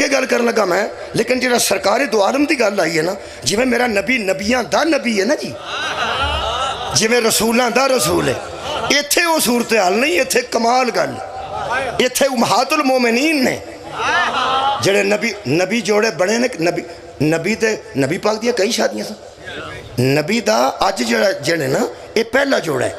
کے گل کر لگا میں، لیکن جڑا سرکار دو عالم دی گل آئی ہے نا، جی میں میرا نبی نبیاں دا نبی ہے نا جی، جی میں رسولاں دا رسول ہے، ایتھے وہ صورتحال نہیں، ایتھے کمال گل، ایتھے امہات المومنین نے جڑے نبی جوڑے بڑے نے، نبی پاک دیا کئی شادیاں سن، نبی دا اج جڑے نا یہ پہلا جوڑا ہے،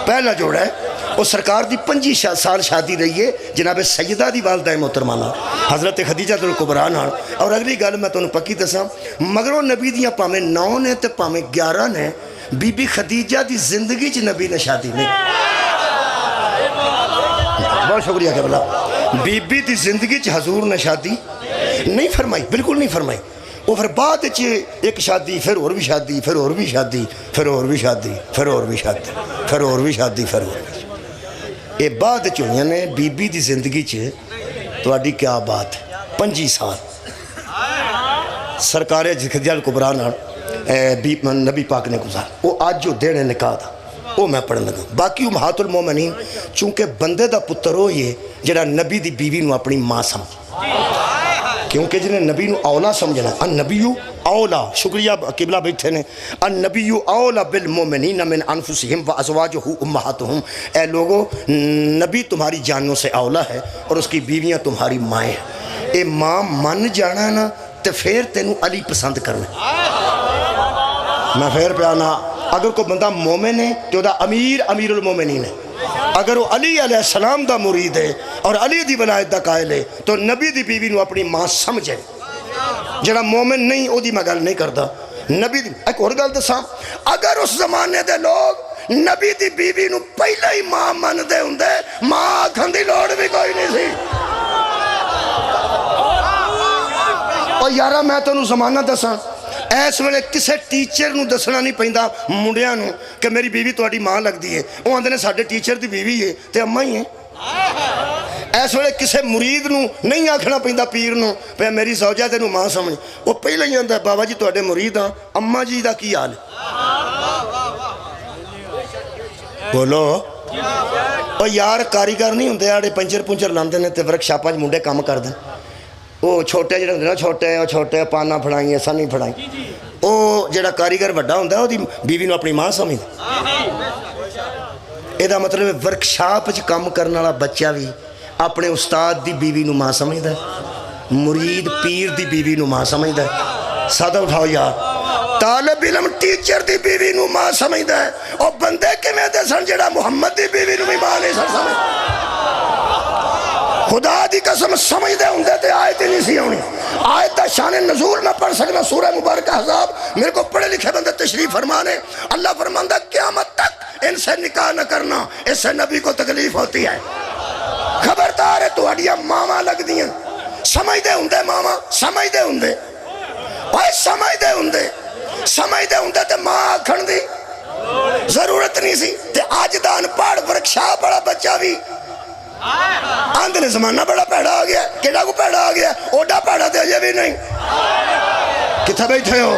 پہلا جوڑا ہے، وہ سرکار دی 25 سال شادی رہی ہے جناب سیدہ دی والدہ محترمہ نال حضرت خدیجہ الکبریٰ نال۔ اور اگلی گل میں تمہیں پکی دساں، مگروں نبی دیاں پاویں 9 نے تے پاویں 11 نے، بی بی خدیجہ دی زندگی چ نبی نے شادی نہیں، بہت شکریہ قبلہ، بی بی دی زندگی چ حضور نے شادی نہیں فرمائی، بالکل نہیں فرمائی۔ وہ پھر بعد ایک شادی، پھر اور بھی شادی، پھر اور بھی شادی، پھر اور بھی شادی، پھر اور بھی شادی، پھر اور بھی شادی، پھر اور بھی شادی، یہ بعد ہوئی نے بی بی دی زندگی تہاڈی کیا بات ہے، 25 سال سرکار خدیجہ الکبریٰ نبی پاک نے گزار۔ وہ آج جو دن ہے نکاح دا وہ میں پڑھن لگا۔ باقی امہات المومنین چونکہ بندے دا پتر ہو یہ جڑا نبی دی بیوی نو اپنی ماں سمجھ، کیونکہ جنہیں نبی نو اولا سمجھنا، النبی اولا، شکریہ قبلہ بیٹھے نے، النبی اولا بالمومنین من انفسہم وازواجہ امہاتہم، اے لوگو نبی تمہاری جانوں سے اولا ہے اور اس کی بیویاں تمہاری مائیں ہیں، اے ماں من جانا ہے نا تو پھر تینوں علی پسند کرنا۔ میں پھر پیانا اگر کوئی بندہ مومن ہے تو دا امیر المومنین ہے، اگر وہ علی علیہ السلام دا مرید ہے اور علی دی ولایت دا قائل ہے تو نبی دی بیوی نو اپنی ماں سمجھے۔ جڑا مومن نہیں او دی میں گل نہیں کردا، نبی دی ایک اور گل دساں، اگر اس زمانے دے لوگ نبی دی بیوی نو پہلے ہی ماں من دے ہوندے، ماں آکھن دی لوڑ بھی کوئی نہیں سی۔ اور یارہ میں تو زمانہ دساں، ایس ویلے کسے ٹیچر نو دسنا نہیں پہندا منڈیاں نو کہ میری بیوی تہاڈی ماں لگ دی ہے، وہ آندے نے ساڈے ٹیچر دی بیوی ہے تے اماں ہی ہے۔ ایس ویلے کسے مرید نو نہیں آکھنا پہندا پیر نو پہ میری زوجہ تینوں ماں سمجھ، وہ پہلے ہی آندا بابا جی تہاڈے مرید ہاں، اماں جی دا کی حال ہے؟ بولو او یار کاریگر نہیں ہوندے آڑے پنچر لاندے نے تے ورکشاپاں وچ منڈے کام کردے، وہ چھوٹے جڑے ہوندے نا چھوٹے پانا پھڑائی ایسا نہیں پھڑائی، وہ جڑا کاریگر وڈا ہوندا وہ دی بیوی نو اپنی ماں سمجھ۔ یہ دا مطلب ورکشاپ وچ کام کرنے والا بچہ بھی اپنے استاد دی بیوی نو ماں سمجھدا ہے، مرید پیر دی بیوی نو ماں سمجھدا ہے۔ سادہ اٹھاؤ یار، طالب علم ٹیچر دی بیوی نو ماں سمجھدا ہے، اور بندے کیویں دے سن جڑا محمد دی بیوی نو بھی ماں نہیں سمجھدا۔ خدا دی قسم سمجھ دے ہوں تے آیت نہیں سی ہونی۔ آیت دا شان نزول میں پڑھ سکنا، سورہ مبارکہ احزاب، میرے کو پڑھے لکھے بندے تشریف فرمانے، اللہ فرماندہ قیامت تک ان سے نکاح نہ کرنا، اس سے نبی کو تکلیف ہوتی ہے۔ خبردار ہے تو اڈیا ماما لگ دیاں، سمجھ دے ہوں ماما، سمجھ دے ہوں اوہ سمجھ دے ہوں تے ماں آکھن دی ضرورت نہیں سی۔ تے آج دان پاڑ ورکشاپ بڑا بچہ بھی آندھ نے زمانہ بڑا پیڑا آ گیا، کیڑا کو پیڑا آ گیا، اوڈا پیڑا دے جے بھی نہیں۔ کتھا بیٹھے ہو؟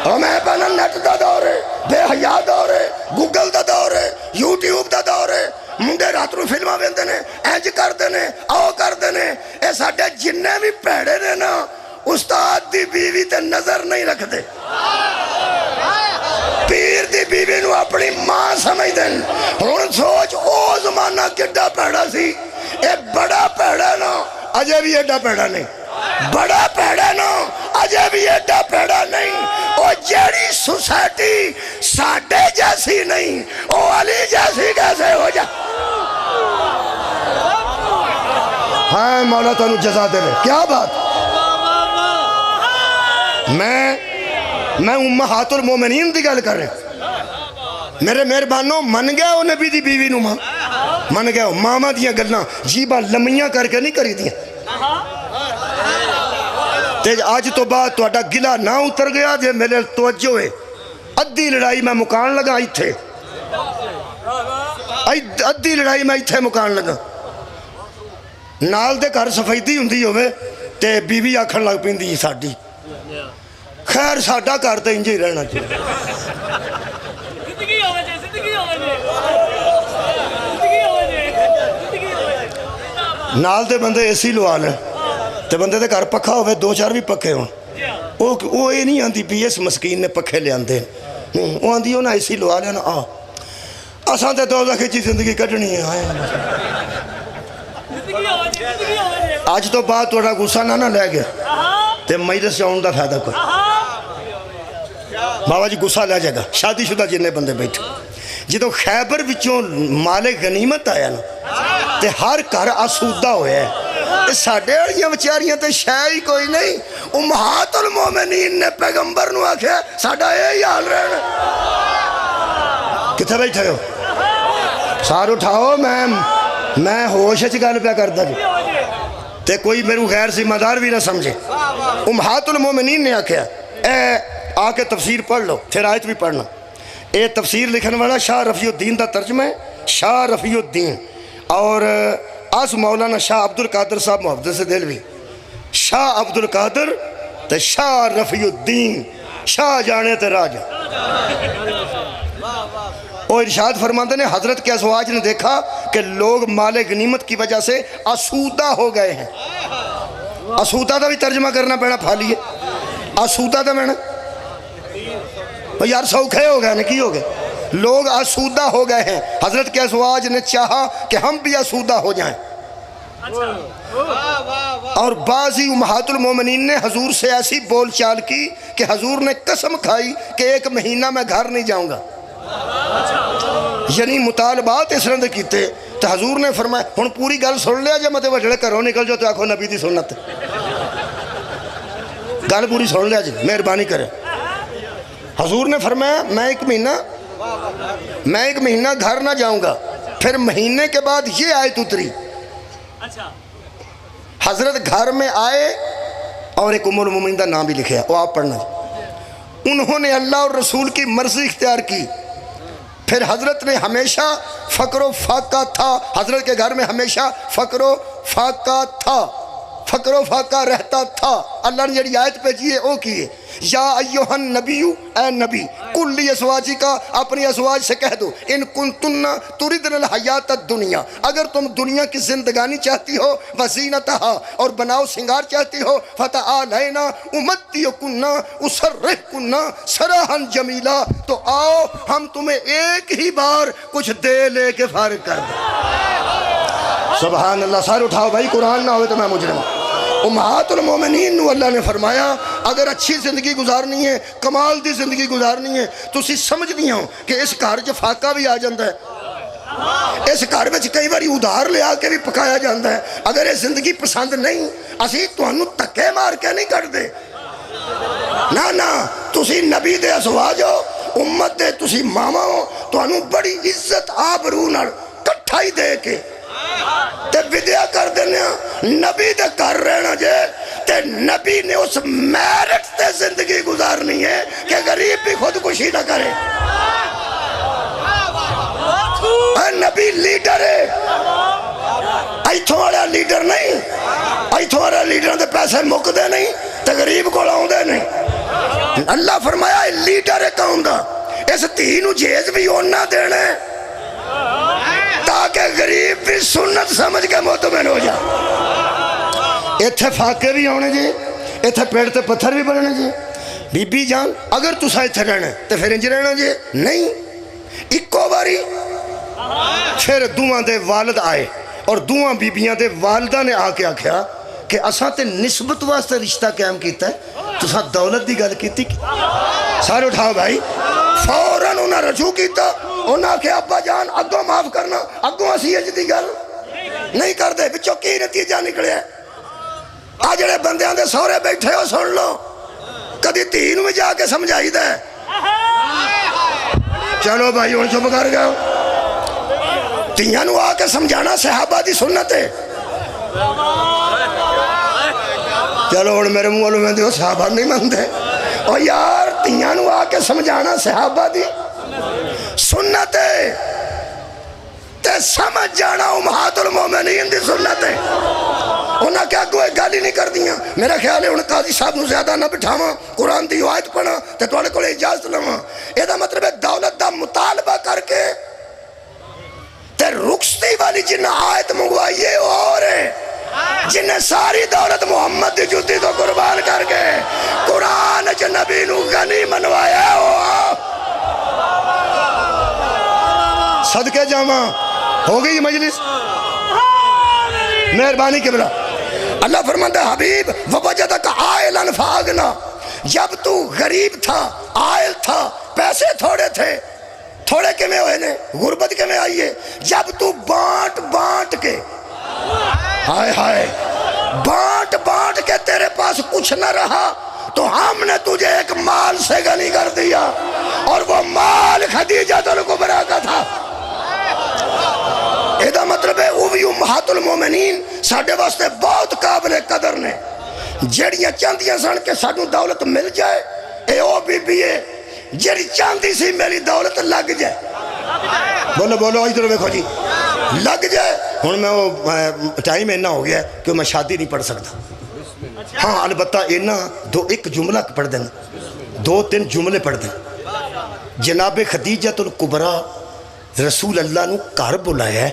اور میں پہنا نیٹ دا دور ہے، بے حیاء دور ہے، گوگل دا دور ہے، یوٹیوب دا دور ہے، منڈے رات رو فلمہ بیندے نے، اینج کر دینے، آؤ کر دینے، اے ساڑھے جننے بھی پیڑے نے نا استاد دی بیوی تے نظر نہیں رکھ دے، پیر دی بیوی نو اپنی ماں سمجھ دیں۔ ہون سوچ او زمانہ کڈا پیڑا سی، اے بڑا پیڑا نا اجے بھی ایڈا پیڑا نہیں، بڑا پیڑا نا اجے بھی ایڈا پیڑا نہیں۔ او جیڑی سوسائٹی ساڑھے جیسی نہیں، او علی جیسی کیسے ہو جا۔ ہاں مولا تانوں جزا دے رہے، کیا بات؟ میں امہات المومنین دی گل کر رہے، میرے مہربانوں من گیا وہ نبی دی بیوی نو ماں، من گیا وہ ماما دیاں گلنا جیبا لمیاں کر کے نہیں کری دیاں۔ تے آج تو بعد تو اڈا گلہ نہ اتر گیا جے میرے توجہ ہے، ادھی لڑائی میں مکان لگا آئی تھے، ادھی لڑائی میں آئی تھے مکان لگا، نال دے گھر سفیدی ہوں دی ہوئے تے بیوی آکھن لگ پیندی ساڑی، خیر ساڑھا کرتے انجے ہی رہنا چاہیے۔ نال دے بندے اے سی لوا لیں تے بندے دے گھر پکھا ہوئے 2-4 بھی پکھے ہوں وہ یہ نہیں آتی بھی اس مسکین نے پکھے لے آندے وہ آندی نہ اے سی لوا لینا اساں تے دوزخ کی زندگی کٹنی ہے اج تو بعد تھوڑا غصہ نہ لے گیا تے مجلس جاؤں دا فائدہ کوئی بابا جی غصہ لے جائے گا شادی شدہ جننے بندے بیٹھے جدو خیبر وچوں مال غنیمت آیا نا تے ہر گھر آسودہ ہویا ہے ساڈے والیاں بیچاریاں تے شے ہی کوئی نہیں امہات المومنین نے پیغمبر نو آکھیا ساڈا یہی حال رہنا کتنے بیٹھے ہو سار اٹھاؤ میں ہوش وچ گل پیا کردا جی تے کوئی میرے غیر ذمہ دار بھی نہ سمجھے امہات المومنین نے آکھیا اے آ کے تفسیر پڑھ لو پھر آیت بھی پڑھنا اے تفسیر لکھن والا شاہ رفیع الدین دا ترجمہ ہے شاہ رفیع الدین اور آس مولانا شاہ عبد القادر صاحب محدث دہلوی شاہ عبد القادر تے شاہ رفیع الدین شاہ جانے تے راجہ اور ارشاد فرماندے نے حضرت کے ازواج نے دیکھا کہ لوگ مال غنیمت کی وجہ سے آسودہ ہو گئے ہیں آسودہ دا بھی ترجمہ کرنا پینا پھالیے آسودہ دا میں یار سوکھے ہو گئے کی ہو گئے لوگ آسودہ ہو گئے ہیں حضرت کے ازواج نے چاہا کہ ہم بھی آسودہ ہو جائیں اور بعضی امہات المومنین نے حضور سے ایسی بول چال کی کہ حضور نے قسم کھائی کہ 1 مہینہ میں گھر نہیں جاؤں گا یعنی مطالبات اس رندے کیتے تو حضور نے فرمایا ہن پوری گل سن لیا جے متے وڈڑے گھروں نکل جو تو آکھو نبی دی سنت گل پوری سن لیا جی مہربانی کرے حضور نے فرمایا میں 1 مہینہ گھر نہ جاؤں گا پھر مہینے کے بعد یہ آیت اتری حضرت گھر میں آئے اور ایک ام المومنین کا نام بھی لکھا ہے وہ آپ پڑھنا انہوں نے اللہ اور رسول کی مرضی اختیار کی پھر حضرت نے ہمیشہ فقر و فاقہ تھا حضرت کے گھر میں ہمیشہ فقر و فاقہ تھا فقر و فاقہ رہتا تھا اللہ نے جڑی آیت بھیجی ہے وہ کی ہے یا ایوہن نبی اے نبی کلی ازواجی کا اپنی ازواج سے کہہ دو ان کنتن تردن الحیات الدنیا اگر تم دنیا کی زندگانی چاہتی ہو وزینتہا اور بناؤ سنگار چاہتی ہو فتعالینا امتیکن اسرحکن سراحن جمیلا تو آؤ ہم تمہیں ایک ہی بار کچھ دے لے کے فارغ کر دیں سبحان اللہ سار اٹھاؤ بھائی قرآن نہ ہوئے تو میں مجرم امہات المومنین نو اللہ نے فرمایا اگر اچھی زندگی گزارنی ہے کمال دی زندگی گزارنی ہے تو اسی سمجھ دیا ہوں کہ اس گھر جو فاقہ بھی آ جاندہ ہے اس گھر میں کئی باری ادھار لے آ کے بھی پکایا جاندہ ہے اگر یہ زندگی پسند نہیں اسی تو انہوں تکے مار کے نہیں کر دے نا تسی نبی دے ازواج ہو امت دے تسی ماما ہو تو انہوں بڑی عزت آبرو نہ کٹھائی دے کے تے بدیا کر دینے نبی دے کر رہنا جے تے نبی نے اس میرٹ تے زندگی گزارنی ہے کہ غریب بھی خودکشی نہ کرے نبی لیڈر ہے ایتھوں والا لیڈر نہیں ایتھوں والا لیڈر دے پیسے مک دے نہیں تے غریب کو لاؤں دے نہیں اللہ فرمایا لیڈر ہے قوم دا اس تینوں جیز بھی ہونا دینے تاکہ غریب بھی سنت سمجھ کے مطمئن ہو جائے ایتھے فاقے بھی ہونے جی ایتھے پیڑ تے پتھر بھی بننے جی بی بی جان اگر تسا ایتھے رہنا تو پھر انج رہنا جی نہیں اکو باری پھر دوہاں دے والد آئے اور دوہاں بیبیاں دے والدہ نے آ کے آکھیا کہ اساں تے نسبت واسطے رشتہ قائم کیتا ہے تسا دولت دی گل کیتی سارے اٹھاؤ بھائی فوراً انہاں رجوع کیتا انہاں کہ ابا جان اگوں معاف کرنا اگوں اسی اج دی گل نہیں کر دے بچوں کی نتیجہ نکلے آ جڑے بندیاں دے سورے بیٹھے ہو سن لو کدی تین میں جا کے سمجھائی دے چلو بھائی ہن چپ کر گئے تیاں نو آ کے سمجھانا صحابہ دی سنت ہے چلو ہن میرے منہ میں دیو صحابہ نہیں مندے اور یار تیاں نو آ کے سمجھانا صحابہ دی سنت ہے تے سمجھ جانا امہات المومنین دی سنت ہے انہاں کیا کوئی گالی نہیں کر دیاں میرا خیال ہے انہاں قاضی صاحب نو زیادہ نہ بٹھاواں قرآن دی آیت پڑھا تے تواڈے کول اجازت لواں اے دا مطلب ہے دولت دا مطالبہ کر کے تے رخصتی والی جنہیں آیت منگوائی ہے وہ اور ہے جنہیں ساری دولت محمد دی جوتی تو قربان کر کے قرآن چ نبی نو غنی منوایا ہے وہ صدقے جاواں ہو گئی مجلس مہربانی کے بلا اللہ فرماتا ہے حبیب وَوَجَدَكَ عَائِلًا فَأَغْنَا جب تو غریب تھا عائل تھا پیسے تھوڑے تھے تھوڑے کے میں ہوئے نے غربت کے میں آئیے جب تو بانٹ بانٹ کے ہائے ہائے بانٹ بانٹ کے تیرے پاس کچھ نہ رہا تو ہم نے تجھے ایک مال سے غنی کر دیا اور وہ مال خدیجہ الکبریٰ کا تھا ایدہ مطلب ہے اوہی امہات المومنین ساڑھے واسطے بہت قابل قدر نے جڑیاں چاندیاں سن کے ساڑھوں دولت مل جائے اے او بی بی ہے جڑی چاندی سی میری دولت لگ جائے بولو بولو ادھر دیکھو جی لگ جائے ہن میں وہ ٹائم اینا ہو گیا ہے کہ میں شادی نہیں پڑھ سکتا ہاں البتہ اینا ایک جملہ پڑھ دینا 2-3 جملے پڑھ دینا جناب خدیجہ الکبریٰ رسول اللہ نو گھر بلایا ہے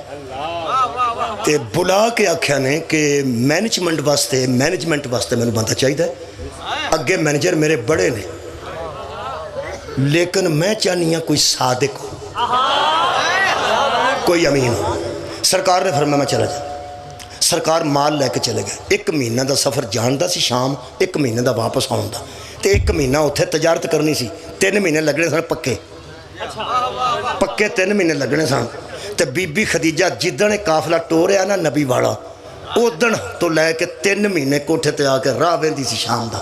تے بلا کے آکھیا نے کہ مینجمنٹ واسطے میں نے بندہ چاہیے اگے مینیجر میرے بڑے نے لیکن میں چاہنی ہوں کوئی صادق ہو کوئی امین ہو سرکار نے فرمایا میں چلا جا سرکار مال لے کے چلے گئے 1 مہینہ دا سفر جان دا سی شام 1 مہینہ دا واپس آن دا تے 1 مہینہ اتھے تجارت کرنی سی 3 مہینے لگنے سن پکے 3 مہینے لگنے سن تے بی بی خدیجہ جدن قافلہ ٹوریا نا نبی والا ادن تو لے کے 3 مہینے کوٹھے تے آ کے راہ ویندی سی شام دا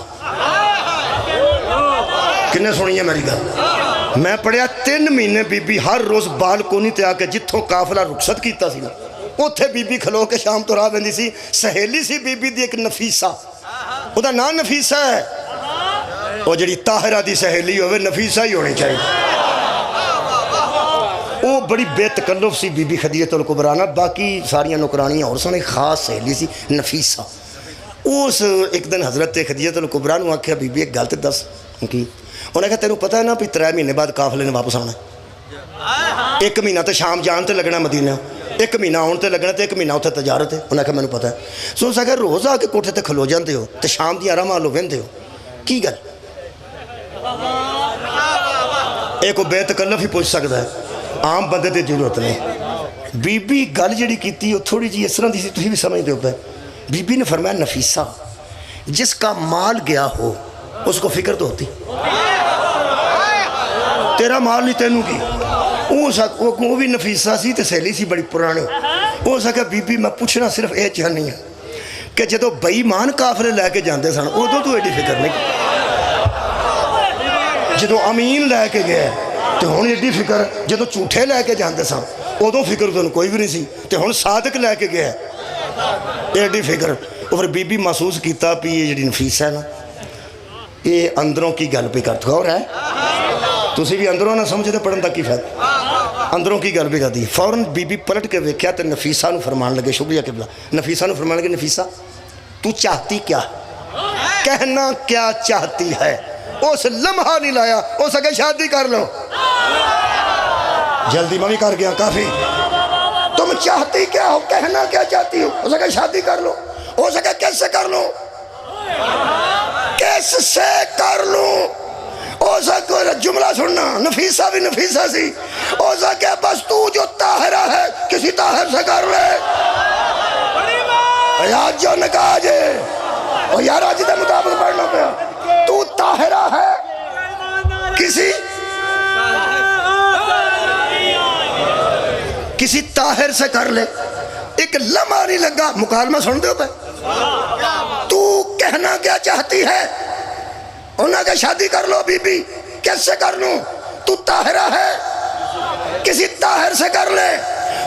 کنے سنی ہے میری گل میں پڑھیا 3 مہینے be be Hare rows balcony تے آ کے جتھوں قافلہ رخصت کیتا سی نا اتھے بی بی کھلو کے شام تو راہ ویندی سی سہیلی سی بی بی دی ایک نفیسہ وہ دا نام نفیسہ ہے وہ جڑی طاہرہ دی سہیلی ہوئے نفیسہ ہی ہونی چاہیے وہ بڑی بے تکلف سی بی بی خدیجہ الکبریٰ باقی ساریاں نوکرانیاں اور سن ایک خاص سہیلی سی نفیسہ اس ایک دن حضرت خدیجہ الکبریٰ نے آکھیا بی بی ایک گل تے دس کی انہوں نے کہا تینوں پتہ ہے نا 3 مہینے بعد قافلے نے واپس آنا 1 مہینہ تے شام جان تے لگنا مدینہ 1 مہینہ آن تے لگنا تے 1 مہینہ اتھے تجارت ہے انہوں نے کہا میں نے پتہ ہے سو سا کہ روز آ کے کوٹھے تے کھلو جاندے ہو تے شام دی آرام آلو ویندے ہو کی گل ایک وہ بے تکلف ہی پوچھ سکتا ہے عام بندے تے ضرورت نہیں بی بی گل جڑی کیتی وہ تھوڑی جی اس طرح دی سی تھی بھی سمجھ دے پہ بی بی نے فرمایا نفیسہ جس کا مال گیا ہو اس کو فکر تو ہوتی تیرا مال نہیں تینوں کی وہ بھی نفیسہ سی تے سہیلی سی بڑی پرانی وہ سکا بی بی میں پوچھنا صرف یہ چاہنی ہے کہ جدو بے ایمان قافلے لے کے جاندے سن ادو تو ایڈی فکر نہیں جدو امین لے کے گئے تو ہون ایڈی فکر جدو جھوٹے لے کے جاندے سن ادو فکر تو کوئی بھی نہیں سی تو ہون صادق لے کے گیا ایڈی فکر اور بی بی محسوس کیتا پی یہ جڑی نفیس ہے نا یہ اندروں کی گل پہ کرتا اور ہے تسی بھی اندروں نہ سمجھے تو پڑھن تک کی فائدہ اندروں کی گل پہ کرتی فوراً بی بی پلٹ کے ویکھیا تو نفیسہ نو فرمان لگے شکریہ قبلہ نفیسہ نو فرمان لگے نفیسہ تو چاہتی کیا کہنا کیا چاہتی ہے اس لمحہ نہیں لایا اس اگر شادی کر لو جلدی میں بھی کر گیا کافی تم چاہتی کیا ہو کہنا کیا چاہتی ہو اس اگر شادی کر لو اس اگر کیسے کر لو کیس سے کر لوں اوزا کو جملہ سننا نفیسہ بھی نفیسہ سی اوزا کہ بس تو جو طاہرہ ہے کسی طاہر سے کر لے یاد جو نکاح جے اور یار آج دے مطابق پڑھنا پیا تو طاہرہ ہے کسی طاہر سے کر لے ایک لمحہ نہیں لگا مکالمہ سن دے پہ تو کہنا کیا چاہتی ہے انہوں نے شادی کر لو بی بی کیسے کر لوں تو طاہرہ ہے کسی طاہر سے کر لے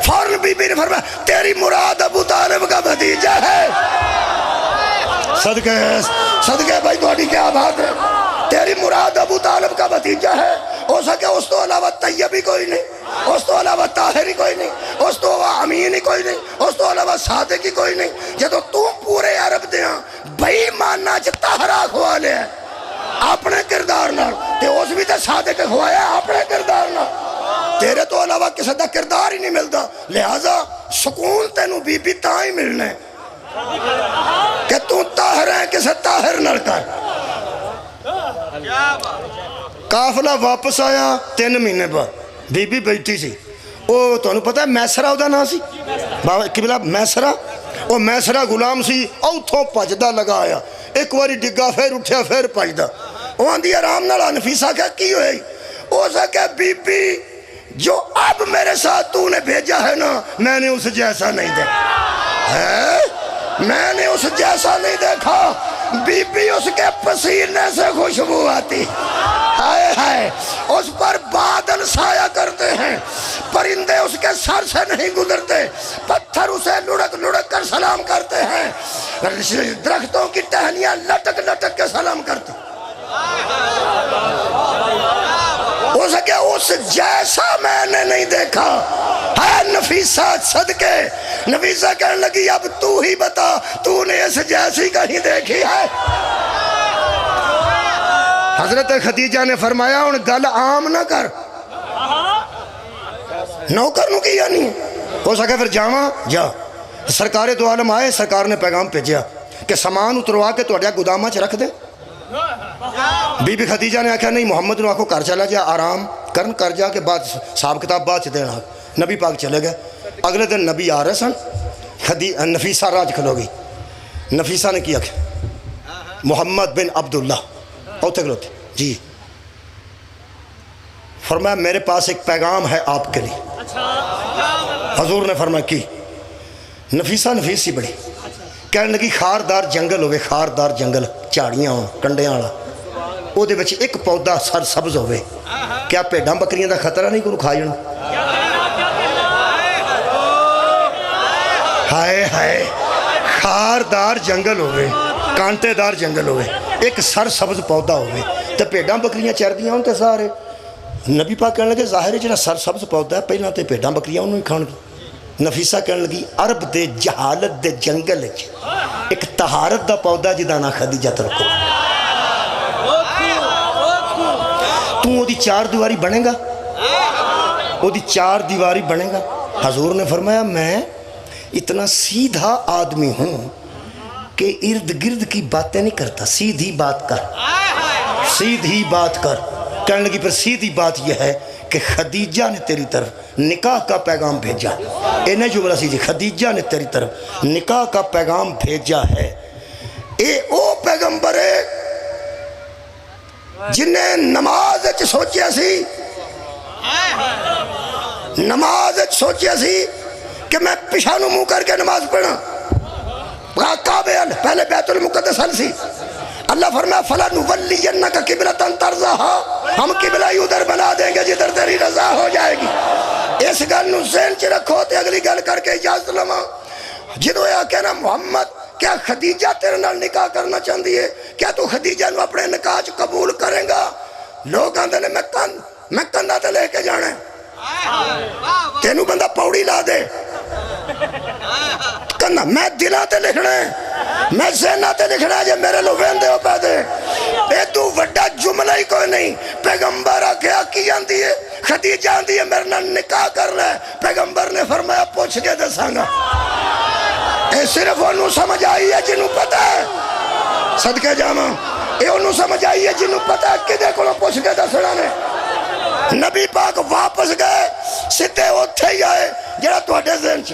فوراً بی بی نے فرمایا تیری مراد ابو طالب کا بھتیجا ہے صدقے بھائی تھوڑی کیا بات ہے تیری مراد ابو طالب کا بھتیجا ہے ہو سکے اس تو علاوہ طیب ہی کوئی نہیں اس تو علاوہ طاہر ہی کوئی نہیں اس تو علاوہ امین ہی کوئی نہیں اس تو علاوہ صادق ہی کوئی نہیں جب تو پورے عرب دیاں بھئی ماننا چھ طاہرہ کھوا لے اپنے کردار نال تے اس بھی تے صادق کھوایا اپنے کردار نال تیرے تو علاوہ کسی کا کردار ہی نہیں ملتا، لہذا سکون تینوں بی بی تاں ہی ملنا ہے کہ تو طاہر ہے کسی طاہر نہ کر۔ قافلہ واپس آیا 3 مہینے بعد بی بی بیٹھی سی، وہ تو پتہ ہے میسرہ او دا نا سی بابا قبلہ میسرہ، وہ میسرہ غلام سی، اوتھوں پجدہ لگا آیا، ایک واری ڈگا پھر اٹھیا پھر پجدہ، وہ آندھی آرام نہ نفیسہ کیا کی ہوئی، وہ سکے بی بی جو اب میرے ساتھ تو نے بھیجا ہے نا میں نے اس جیسا نہیں دیکھا، میں نے اس جیسا نہیں دیکھا، بی بی اس کے پسینے سے خوشبو آتی، ہائے ہائے اس پر بادل سایہ کرتے ہیں، پرندے اس کے سر سے نہیں گزرتے، پتھر اسے لڑک لڑک کر سلام کرتے ہیں، درختوں کی ٹہنیاں لٹک لٹک کے سلام کرتے ہیں۔ ہو سکے اس جیسا میں نے نہیں دیکھا ہے نفیسہ صدقے، نفیسہ کہنے لگی اب تو ہی بتا تو نے اس جیسی کہیں دیکھی ہے؟ حضرت خدیجہ نے فرمایا ان گل عام نہ کر، نوکر نو کیا نہیں، ہو سکے پھر جاواں جا۔ سرکار دو عالم آئے، سرکار نے پیغام بھیجیا کہ سامان اتروا کے تہاڈے گوداماں چ رکھ دے۔ بی بی خدیجہ نے آکھا نہیں محمد نے آکھو کر چلا جا آرام کرن، کر جا کے بعد صاحب کتاب بعد چ دینا۔ نبی پاک چلے گئے، اگلے دن نبی آ رہے سن، نفیسہ راج کھلو گئی، نفیسہ نے کیا کہ محمد بن عبداللہ اوتے کھلوتے جی، فرمایا میرے پاس ایک پیغام ہے آپ کے لیے۔ حضور نے فرمایا کی؟ نفیسہ نفیس سی بڑی کہنے لگی خاردار جنگل ہوئے، خاردار جنگل چاڑیاں کنڈیاں والا، او دے وچ ایک پودا سر سبز ہوئے، کیا پیڈاں بکریاں دا خطرہ نہیں کو کھا جانا؟ ہائے ہائے خاردار جنگل ہوئے، کانٹے دار جنگل ہوئے، ایک سر سبز پودا ہوئے تو پیڈاں بکریاں چردیاں ہوں تے سارے۔ نبی پاک کہنے لگے ظاہر ہے جنہا سر سبز پودا ہے پہلا تے پیڈاں بکریاں انہوں ہی کھان گی۔ نفیسہ کہنے لگی عرب دے جہالت دے جنگل ایک طہارت دا پودا جدا نا خدیجہ ترکو، تو وہ دی 4 دیواری بنے گا، وہ دی 4 دیواری بنے گا۔ حضور نے فرمایا میں اتنا سیدھا آدمی ہوں کہ ارد گرد کی باتیں نہیں کرتا، سیدھی بات کر، سیدھی بات کر۔ کہنے لگی پھر سیدھی بات یہ ہے کہ خدیجہ نے تیری طرف نکاح کا پیغام بھیجا، انہیں جملہ سیدھی خدیجہ نے تیری طرف نکاح کا پیغام بھیجا ہے۔ اے او پیغمبر ہے جنہیں نماز سوچیا سی، نماز سوچیا سی کہ میں پشانو منہ کر کے نماز پڑھا، کعبے پہلے بیت المقدس حل سی، اللہ فرمایا فَلَنُوَلِّيَنَّكَ قِبْلَةً تَرْضَاهَا، ہم قبلہ ہی ادھر بنا دیں گے جدھر تیری رضا ہو جائے گی۔ اس گل نو ذہن چ رکھو تے اگلی گل کر کے اجازت لواں۔ جدو یہ کہنا محمد کیا خدیجہ تیرے نال نکاح کرنا چاہتی ہے، کیا تو خدیجہ نو اپنے نکاح چ قبول کریں گا؟ لوگ آندے نے میں کندھا تے لے کے جانا ہے، تینوں بندہ پوڑی لا دے کندھا، میں دلاں تے لکھنا ہے، میں ذہناں تے لکھنا ہے، جے میرے لو ویندے ہو پہ دے۔ اے تو وڈا جملہ ہی کوئی نہیں، پیغمبر آکھیا کی آندی ہے، خدیجہ آندی ہے میرے نال نکاح کر لے، پیغمبر نے فرمایا پوچھ کے دساں گا۔ اے صرف انہوں سمجھ آئی ہے جنہوں پتہ ہے، صدقے جامع اے انہوں سمجھ آئی ہے جنہوں پتہ ہے کدے کو پوچھ کے دسنا نے۔ نبی پاک واپس گئے سدھے اوتھے ہی آئے جڑا تواڈے ذہن چ،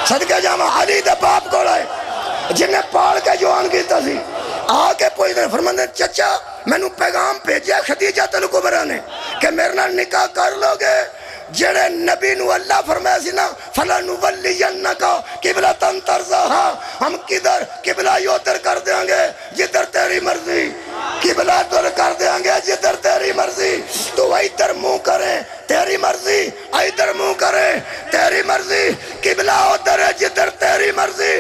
صدقے جامع علی دے باپ کو آئے جنہیں پال کے جوان کیتا سی، آ کے پوچھتے فرماندے چچا مینوں پیغام بھیجیا خدیجہ الکبریٰ نے کہ میرے نال نکاح کر لو گے، جڑے نبی نو اللہ فرمایا سی نا فَلَنُوَلِّيَنَّكَ قِبْلَةً تَرْضَاهَا، ہم کدھر قبلہ ہی ادھر کر دیں گے جدھر تیری مرضی، قبلہ ادھر کر دیں گے جدھر تیری مرضی، تو ادھر منہ کریں تیری مرضی، ادھر منہ کریں تیری مرضی، قبلہ ادھر ہے جدھر تیری مرضی۔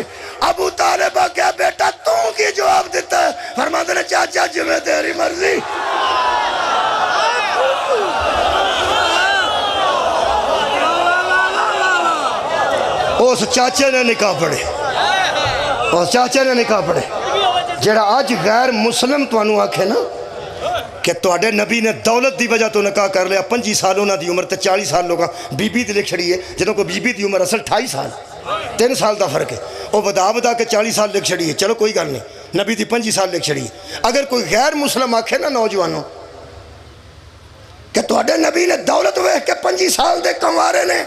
ابو طالبہ کیا بیٹا تو کی جواب دیتا ہے؟ فرماتے نے چاچا جی میں تیری مرضی۔ اس چاچے نے نکاح پڑھے، اس چاچے نے نکاح پڑھے جڑا آج غیر مسلم تو انہوں آکھے نا کہ تواڈے نبی نے دولت دی وجہ تو نکاح کر لیا 25 سال انہاں دی عمر تے 40 سال لوگاں بی بی تے لکھ چھڑی ہے جدوں کو بی بی دی عمر اصل 28 سال 3 سال دا فرق ہے وہ ودا کے 40 سال لکھ چھڑی ہے چلو کوئی گل نہیں نبی دی 25 سال لکھ چھڑی ہے اگر کوئی غیر مسلم آکھے نا نوجوانوں کہ تواڈے نبی نے دولت ویکھ کے 25 سال دے کنوارے نے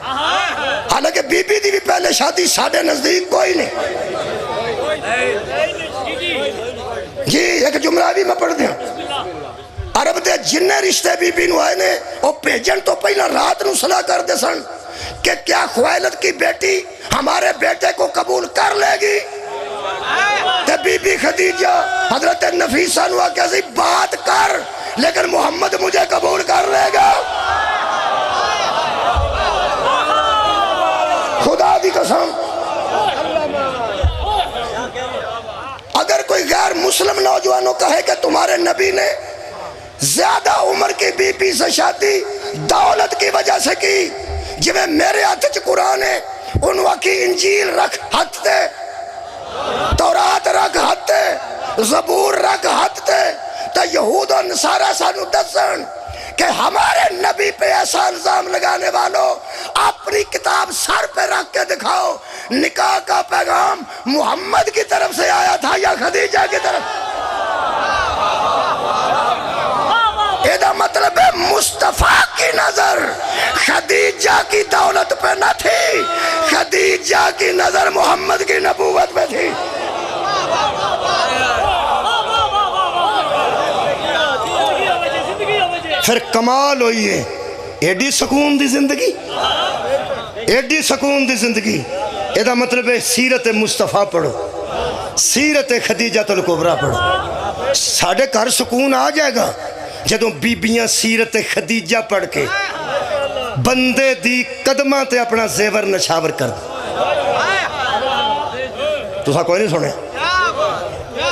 حالانکہ بی بی دی بھی پہلے شادی ساڈے نزدیک کوئی نہیں جی ایک جملہ بھی میں پڑھ دیا عرب دے جننے رشتے بی بی نو آئے نے وہ پیجن تو پہلا رات نو صلاح کر دے سن کہ کیا خوائلد کی بیٹی ہمارے بیٹے کو قبول کر لے گی تے بی بی خدیجہ حضرت نفیسہ نو آکے سی بات کر لیکن محمد مجھے قبول کر لے گا خدا دی قسم اگر کوئی غیر مسلم نوجوانوں کہے کہ تمہارے نبی نے زیادہ عمر کی بی بی سے شادی دولت کی وجہ سے کی جی میں میرے ہاتھ چ قرآن ہے انہوں کی انجیل رکھ ہاتھ تے تورات رکھ ہاتھ تے زبور رکھ ہاتھ تے تو یہود و نصارہ سانو دسن کہ ہمارے نبی پہ ایسا الزام لگانے والوں اپنی کتاب سر پہ رکھ کے دکھاؤ نکاح کا پیغام محمد کی طرف سے آیا تھا یا خدیجہ کی طرف ایدہ مطلب ہے مصطفیٰ کی نظر خدیجہ کی دولت پہ نہ تھی خدیجہ کی نظر محمد کی نبوت پہ تھی پھر کمال ہوئی ہے ایڈی سکون دی زندگی ایڈی سکون دی زندگی ایدہ مطلب ہے سیرت مصطفیٰ پڑھو سیرت خدیجہ الکبریٰ پڑھو ساڑھے گھر سکون آ جائے گا جدوں بیبیاں سیرت خدیجہ پڑھ کے بندے دی قدمہ تے اپنا زیور نشاور کر دو تو سا کوئی نہیں سنے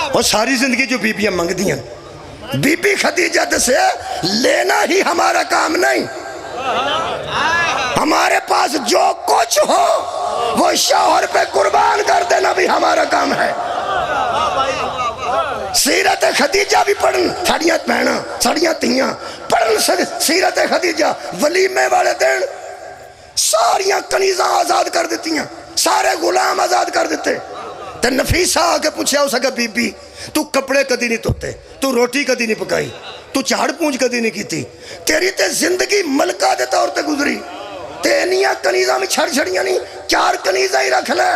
اور ساری زندگی جو بیبیاں منگ دیاں بی بی خدیجہ سے لینا ہی ہمارا کام نہیں ہمارے پاس جو کچھ ہو وہ شوہر پہ قربان کر دینا بھی ہمارا کام ہے سیرت خدیجہ بھی پڑھن ساڑیاں پہنا ساڑیاں تیاں پڑھن سیرت خدیجہ ولیمے والے دن ساریاں کنیزاں آزاد کر دیتی ہیں سارے غلام آزاد کر دیتے تے نفیسہ آکے پوچھا اسا کہ بی بی تو کپڑے کدی نہیں توتے تو روٹی کدی نہیں پکائی تو چاڑ پونچ کدی نہیں کیتی تیری تے زندگی ملکہ دے طور تے گزری تینیاں کنیزاں میں چھڑ چھڑیاں نہیں 4 کنیزاں ہی رکھ لے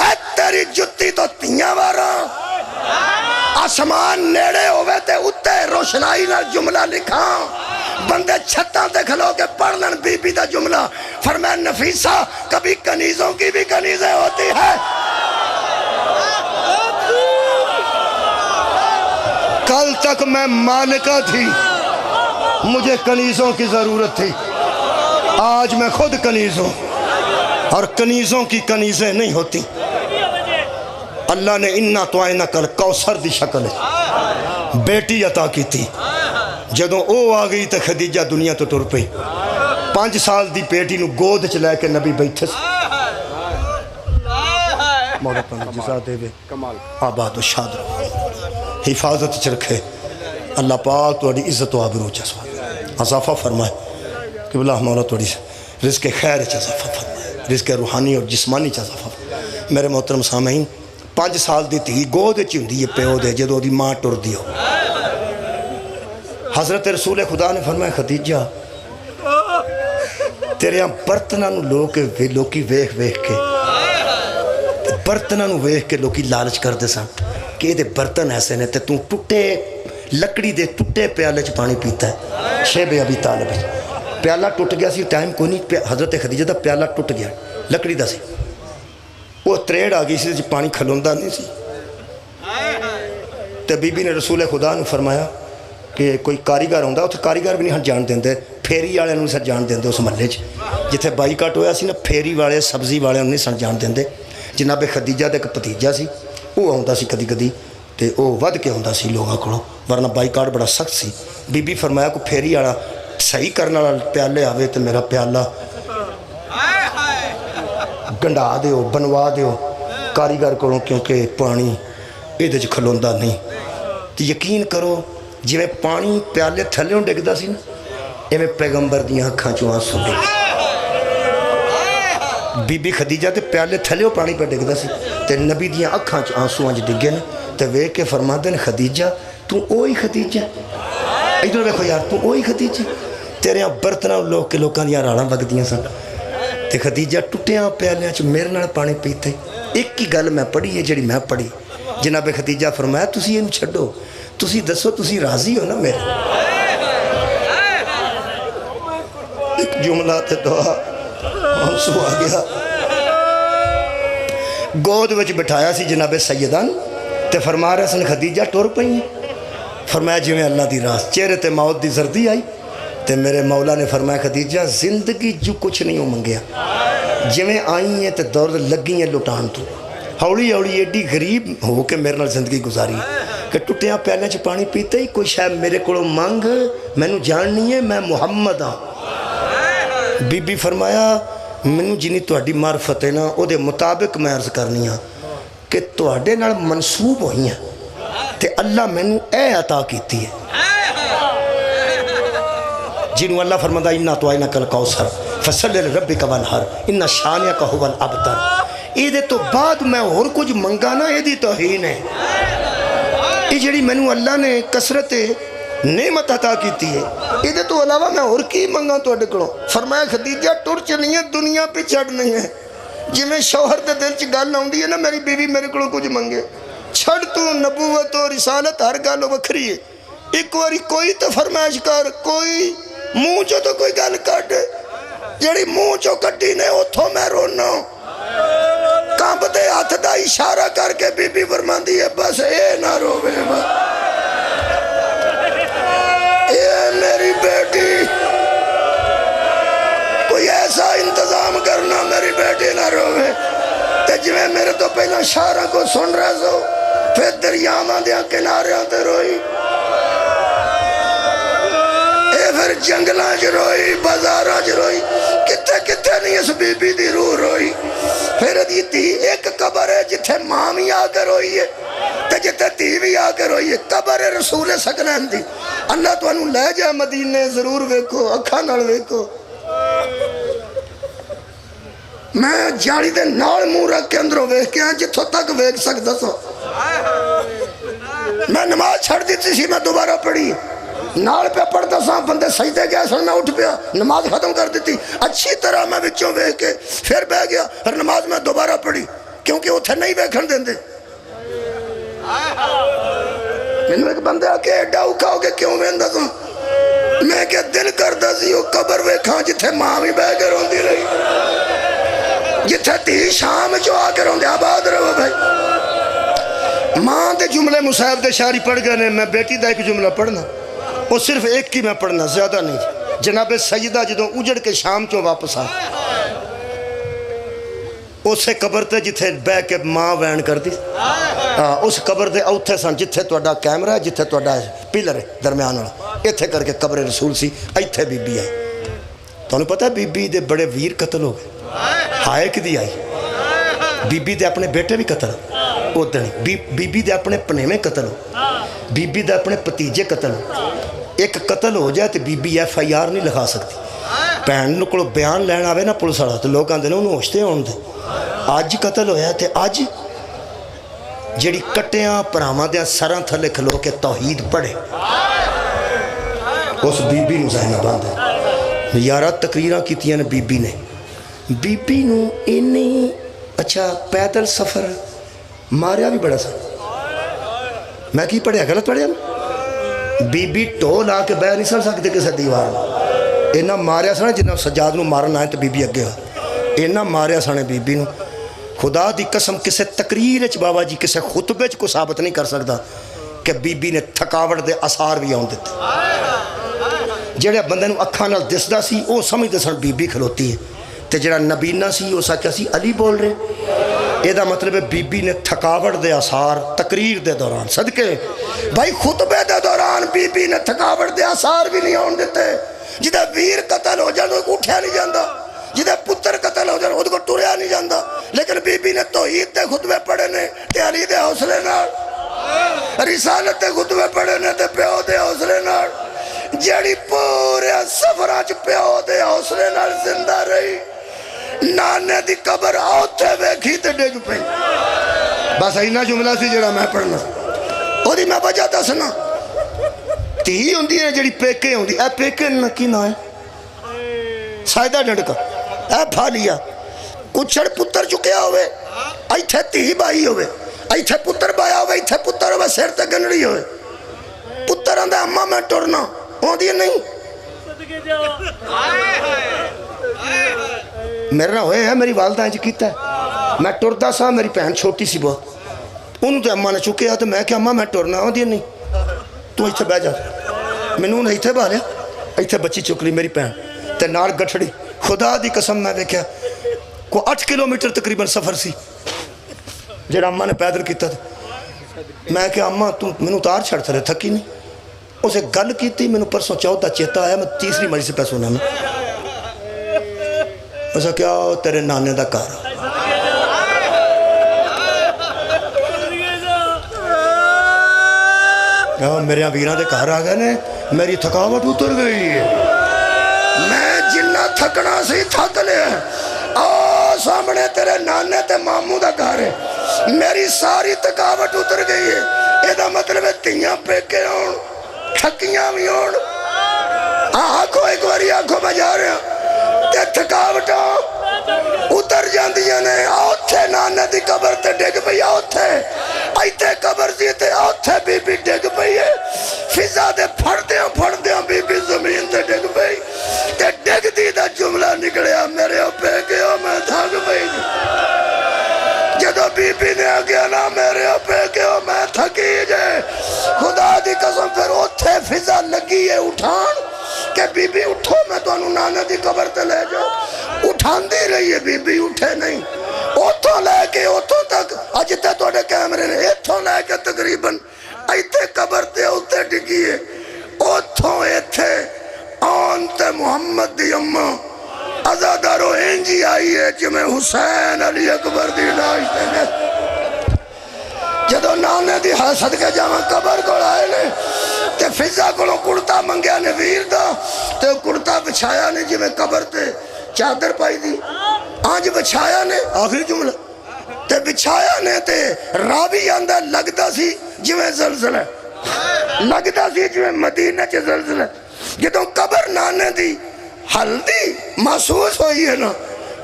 اے تیری جتی تو تیاں وارا آسمان نیڑے ہوئے تے اتے روشنائی نہ جملہ لکھا بندے چھتاں تے کھلو کے پڑھ لن بی بی دا جملہ فرمائے نفیسہ کبھی کنیزوں کی بھی کنیزیں ہوتی ہے کل تک میں مالکہ تھی مجھے کنیزوں کی ضرورت تھی آج میں خود کنیز ہوں اور کنیزوں کی کنیزیں نہیں ہوتی اللہ نے انہا تو آئینہ کل کوثر دی شکل ہے بیٹی عطا کی تھی جدوں او آ گئی تے خدیجہ دنیا تو ٹر پئی 5 سال دی بیٹی نو گود چلائے کے نبی بیٹھے سے مولا پناہ جزا دے بے آباد و شاد رہو حفاظت چرکھے اللہ پاک تو اڈی عزت و آبرو چسوا اضافہ فرمائے کہ اللہ مولا تو اڈی رزق خیر اضافہ فرمائے رزق روحانی اور جسمانی اضافہ فرمائے میرے محترم سامعین 5 سال دی تھی گود چندی یہ پیو دے جدو دی ماں ٹر دیو حضرت رسول خدا نے فرمایا خدیجہ تیرے ہاں برتنہ نو لوکی ویخ کے برتنہ نو ویخ کے لوکی لالچ کر دے سا کہ یہ دے برتن ایسے نے تے تو ٹوٹے لکڑی دے ٹوٹے پیالے چ پانی پیتا ہے شیب ابی طالب پیالہ ٹوٹ گیا سی ٹائم کوئی نہیں حضرت خدیجہ دا پیالہ ٹوٹ گیا لکڑی دا سی وہ تریڑ آگئی سی پانی کھلوندہ نہیں سی تے بی بی نے رسول خدا نے فرمایا کہ کوئی کاریگر ہوندہ اتھے کاریگر بھی نہیں ہن جان دیندے پھیری والے نہیں سر جان دیندے اس محلے چ جتھے بائی کٹ ہویا سی نا پھیری والے سبزی والے نہیں سر جان دیندے جناب خدیجہ دے ایک بھتیجا سی وہ آتا سی کدی کدی تے وہ ود کے آتا سی لوگوں کو ورنہ بائی کارڈ بڑا سخت سی بی بی فرمایا کو پھیری والا صحیح کرنے والا پیالے آوے تو میرا پیالہ گنڈا دیو بنوا دیو کاریگر کو کیونکہ پانی یہ کھلوندہ نہیں تو یقین کرو ਜਿਵੇਂ ਪਾਣੀ ਪਿਆਲੇ ਥੱਲਿਓਂ ਡਿੱਗਦਾ ਸੀ ਨਾ, ਇਵੇਂ ਪੈਗੰਬਰ ਦੀਆਂ ਅੱਖਾਂ 'ਚੋਂ ਆਂਸੂ ਡਿੱਗੇ। ਬੀਬੀ ਖਦੀਜਾ ਤੇ ਪਿਆਲੇ ਥੱਲਿਓਂ ਪਾਣੀ ਪਾ ਡਿੱਗਦਾ ਸੀ ਤੇ ਨਬੀ ਦੀਆਂ ਅੱਖਾਂ 'ਚ ਆਂਸੂ ਅੱਜ ਡਿੱਗੇ ਨੇ। ਤੇ ਵੇਖ ਕੇ ਫਰਮਾਉਂਦੇ ਨੇ ਖਦੀਜਾ ਤੂੰ ਉਹੀ ਖਦੀਜਾ, ਇੱਧਰ ਵੇਖੋ ਯਾਰ ਤੂੰ ਉਹੀ ਖਦੀਜਾ, ਤੇਰਿਆਂ ਬਰਤਨਾਂ ਲੋਕ ਕੇ ਲੋਕਾਂ ਦੀਆਂ ਰਾਲਾਂ ਵਗਦੀਆਂ ਸਨ ਤੇ ਖਦੀਜਾ ਟੁੱਟਿਆਂ ਪਿਆਲਿਆਂ 'ਚ ਮੇਰੇ ਨਾਲ ਪਾਣੀ ਪੀਤੇ। ਇੱਕ ਹੀ ਗੱਲ ਮੈਂ ਪੜ੍ਹੀ ਹੈ ਜਿਹੜੀ ਮੈਂ ਪੜ੍ਹੀ, ਜਨਾਬ ਖਦੀਜਾ ਫਰਮਾਇਆ ਤੁਸੀਂ ਇਹਨੂੰ ਛੱਡੋ, ਤੁਸੀਂ ਦੱਸੋ ਤੁਸੀਂ ਰਾਜ਼ੀ ਹੋ ਨਾ ਮੇਰੇ। ਇੱਕ ਜੁਮਲਾ ਤੇ ਦੁਆ ਆਂਸੂ ਆ ਗਿਆ। ਗੋਦ ਵਿੱਚ ਬਿਠਾਇਆ ਸੀ ਜਨਾਬ ਸੈਯਦਾਂ ਤੇ ਫਰਮਾ ਰਹੇ ਸਨ ਖਦੀਜਾ ਟੁਰ ਪਈ। ਫਰਮਾਇਆ ਜਿਵੇਂ ਅੱਲਾ ਦੀ ਰਾਸ, ਚਿਹਰੇ ਤੇ ਮੌਤ ਦੀ ਜ਼ਰਦੀ ਆਈ ਤੇ ਮੇਰੇ ਮੌਲਾ ਨੇ ਫਰਮਾਇਆ ਖਦੀਜਾ ਜ਼ਿੰਦਗੀ 'ਚ ਕੁਛ ਨਹੀਂ ਉਹ ਮੰਗਿਆ, ਜਿਵੇਂ ਆਈ ਹੈ ਤੇ ਦੌੜ ਲੱਗੀ ਹੈ ਲੁਟਾਉਣ ਤੋਂ। ਹੌਲੀ ਹੌਲੀ ਐਡੀ ਗਰੀਬ ਹੋ ਕੇ ਮੇਰੇ ਨਾਲ ਜ਼ਿੰਦਗੀ ਗੁਜ਼ਾਰੀ کہ ٹوٹیاں پیالے چ پانی پیتے ہی کوئی شاید میرے کو منگ مینوں جاننی ہے میں محمد ہاں. بی بی فرمایا مینوں جنی تہاڈی معرفت ہے نا او دے مطابق میں عرض کرنی ہاں کہ تہاڈے نال منسوب ہوئی ہیں تے اللہ مینوں اے عطا کیتی ہے جنوں اللہ فرماتا انا طوعناک الکوثر فصلی لربک وانحر ان شانئک ھو الابتر. یہ تو بعد میں اور کچھ منگا نا یہ دی توہین ہے. یہ جڑی مینوں اللہ نے کثرت نعمت عطا کیتی ہے یہ تو علاوہ میں اور کی منگا تواڈے کولوں. فرمایا خدیجہ ٹر چلی ہے دنیا پہ چھڑنی ہے جی میں شوہر دے دل چ گل آؤندی ہے نا میری بیوی میرے کولوں کچھ منگے چھڑ تو نبوت و رسالت ہر گل وکھری ہے. ایک واری کوئی تو فرمائش کر کوئی منہ چو تو کوئی گل کٹ جڑی منہ چو کٹی نے اتھوں میں رونا کانپ دے ہاتھ دا اشارہ کر کے بی بی فرماندی ہے بس اے نہ روے بس اے میری بیٹی کوئی ایسا انتظام کرنا میری بیٹی نہ روے. تے جو میں میرے تو پہلا شارہ کو سن رہا سو پھر دریاواں دیا کنارے آتے روئی اے پھر جنگلاں چ روئی بازاراں چ روئی کتے کتے نہیں اس بی بی دی روح روئی. پھر دیتی ایک قبر ہے جتھے ماں بھی آ کر روئی ہے تے جتھے تی بھی آ کر روئی ہے قبر رسول سکلین دی. اللہ تو انہوں لے جا مدینے ضرور ویکھو اکھاں نال ویکھو. میں جاڑی دے نال منہ رکھ کے اندروں ویکھ کے جتھوں تک ویکھ سکدا سو. میں نماز چھڑ دیتی سی میں دوبارہ پڑھی نال پہ پڑھتا سا بندے سجدے گیا سن میں اٹھ پیا نماز ختم کر دیتی اچھی طرح میں بچوں ویکھ کے پھر بہ گیا اور نماز میں دوبارہ پڑھی کیونکہ اتھے نہیں ویکھن دیندے. میں ایک بندے آ کے ایڈا اوکھا ہو کے کیوں ویندا سا میں کہ دل کردا سی او قبر ویکھاں جتھے ماں بھی بہ کے روندی رہی جتھے تی شام چو آ کے روندے آباد رہو بھائی. ماں دے جملے مصاحب دے شاعری پڑھ گئے نے میں بیٹی دا ایک جملہ پڑھنا وہ صرف ایک ہی میں پڑھنا زیادہ نہیں. جناب سیدہ جدوں اجڑ کے شام چوں واپس آ اسے قبر تے جتھے بہ کے ماں وین کر دی اس قبر دے اوتھے سن جتھے تہاڈا کیمرہ ہے جتھے تہاڈا پلر ہے درمیان والا ایتھے کر کے قبر رسول سی ایتھے بی بی آئی. تانوں پتہ بی بی دے بڑے ویر قتل ہو گئے. ہائے کدی آئی بی بی دے اپنے بیٹے بھی قتل ادھر بی بی دے اپنے پنیویں قتل ہو بی بی دے اپنے پتیجے قتل ہو. ایک قتل ہو جائے تو بی بی ایف آئی آر نہیں لکھا سکتی. بھن کو بیان لین آوے نا پولیس والا تو لوگ آندے نے انہوں ہوشتے ہون دے. اج قتل ہویا تے اج جڑی کٹیاں پراواں دیاں سراں تھلے کھلو کے توحید پڑھے اس بی بی نو ذہن بند ہے. یارہ تقریراں کیتیاں نے بی بی نو اینی اچھا پیدل سفر ماریا بھی بڑا سا میں کی پڑھیا غلط پڑھیا بی بی ٹول آ کے بہ نہیں سن سکتے کسے دیوار میں اینا ماریا سانے جنہاں سجاد نو مارن آئے تو بی بی اگے ہو اینا ماریا سانے بی بی نو. خدا دی قسم کسے تقریر چ بابا جی کسے خطبے چ کو ثابت نہیں کر سکتا کہ بی بی نے تھکاوٹ دے اثار بھی آن دیتے. جڑے بندے نو اکھاں نال دسدا سی او سمجھدے سن بی بی کھلوتی ہے تے جڑا نبینا سی او سا کیا سی علی بول رہے. یہ مطلب ہے بی بی نے تھکاوٹ دے اثار تقریر دے دوران صدقے بھائی خطبے دے دوران بی بی نے تھکاوٹ دے اثار بھی نہیں آن دیتے. جدہ ویر قتل ہو جائے تو اٹھیا نہیں جاندہ جدہ پتر قتل ہو جائے تو ٹریا نہیں جاندہ. لیکن بی بی نے توحید دے خطبے پڑھے نے تے علی دے حوصلے نال رسالت دے خطبے پڑھے نے تے پیو دے حوصلے حوصلے نال جیڑی پورے سفراں چ پیو دے حوصلے نال زندہ رہی نانے دی قبر اوتھے ویکھی تے ڈگ پئی بس اینا جملہ سی جڑا میں پڑھنا او دی میں وجہ دسنا تی ہوندی ہے جڑی پیکے ہوندی اے پیکے نہ کی نہ ہے سائدہ ڈنڈکا اے پھالیا کچھڑ پتر چکیا ہوئے ایتھے تی بائی ہوئے ایتھے پتر بایا ہوئے ایتھے پتر ہوئے سیر تے گنڑی ہوئے پتر آندھا اممہ میں ٹورنا ہوندی ہے نہیں میرے نہ ہوئے ہیں میری والدہ انج کیتا ہے میں ٹوردا سا میری پہن چھوٹی سی بہت انہوں تے اممہ نے چکیا تو میں کہ اممہ میں ٹورنا ہوندی ہے نہیں تو ایتھے بہ جا میں نے ایتھے بہ لیا ایتھے بچی چک لی میری پہن تے نال گٹھڑی خدا دی قسم میں دیکھا کو 8 کلومیٹر تقریباً سفر سی جڑا اممہ نے پیدل کیتا تھا میں کہ اممہ تو میں اتار چھڑتا رہے تھکی نہیں اسے گل کیتی میں پرسوں 14 چیتا آیا میں تیسری مری سے پیسوں نہ میں اسے کیا تیرے نانے دا کارا میرے ویران دے کار آ گئے نے میری تھکاوٹ اتر گئی ہے میں جنہ تھکنا سی تھک لیا سامنے تیرے نانے تے ماموں دا گھر ہے میری ساری تھکاوٹ اتر گئی ہے یہ دا مطلب ہے تیاں پیکے ہون تھکیاں بھی ہون آنکھوں ایک باری آنکھوں میں جا رہے ہیں تے تھکاوٹاں اتر جاندیاں نے اوتھے نانے دی قبر تے ڈگ پئی اوتھے ایتھے قبر دی تے اوتھے بی بی ڈگ پئی ہے فضا دے پھڑدیاں بی بی زمین تے ڈگ پئی تے ڈگ دی دا جملہ نکلیا میرے اوپے گیا میں تھک پئی جدو بی بی نے آگیا نا میرے اوپے گیا میں تھکی جائے خدا دی قسم پھر اوتھے فضا لگی ہے اٹھان کہ بی بی اٹھو میں تو انہوں نانے دی قبر تے لے جاؤ اٹھان دی رہی ہے بی بی اٹھے نہیں اوتھوں لے کے اوتھوں تک اجتے توڑے کیمرے نے ایتھوں لے کے تقریباً ایتھے قبر تے اوتھے ڈگی ہے اوتھوں ایتھے آن تے محمد دی اممہ ازادارو انجی آئی ہے جمیں حسین علی اکبر دی ناشتے نے جدو نانے دی حسد کے جامع قبر کو آئے لے تے فضا کو کڑتا منگیا نے ویر دا تے کڑتا بچھایا نے جمیں قبر تے چادر پائی دی آج بچھایا نے آخری جملہ تے بچھایا نے تے راوی آندہ لگتا سی جمیں زلزلہ لگتا سی جمیں مدینہ چے زلزلہ جدو قبر نانے دی ہلدی محسوس ہوئی ہے نا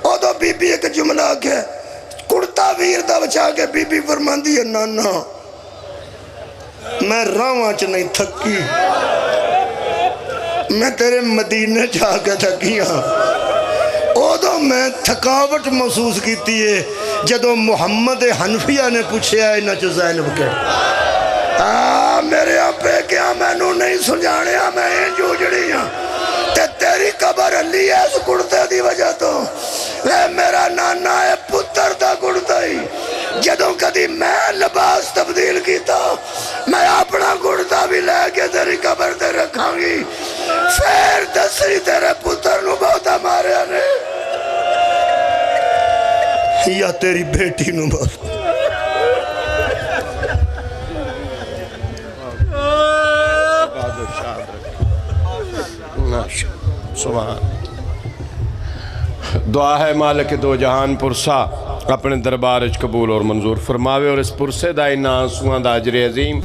او دو بی بی ایک جملہ آگے کڑتا ویر دا بچا کے بی بی فرمان دی ہے نانا میں راواں چ نہیں تھکی میں تیرے مدینے جا کے تھکی ہاں او دو میں تھکاوٹ محسوس کیتی ہے جدو محمد حنفیہ نے پوچھے آئے نہ چو زینب کے میرے اپے کیا میں نو نہیں سنجانے میں جو جڑی ہاں تے تیری قبر علی ہے اس کڑتے دی وجہ تو اے میرا نانا ہے پتر دا کڑتا ہی جدوں کدی میں لباس تبدیل کیتا میں اپنا کڑتا بھی لے کے تیری قبر تے رکھاں گی پھر دسری تیرے پتر نو بہتا مارے آنے یا تیری بیٹی نو بہتا سبحان دعا ہے مالک دو جہان پرسا اپنے دربار قبول اور منظور فرماوے اور اس پرسے دائی ناسوان دا اجر عظیم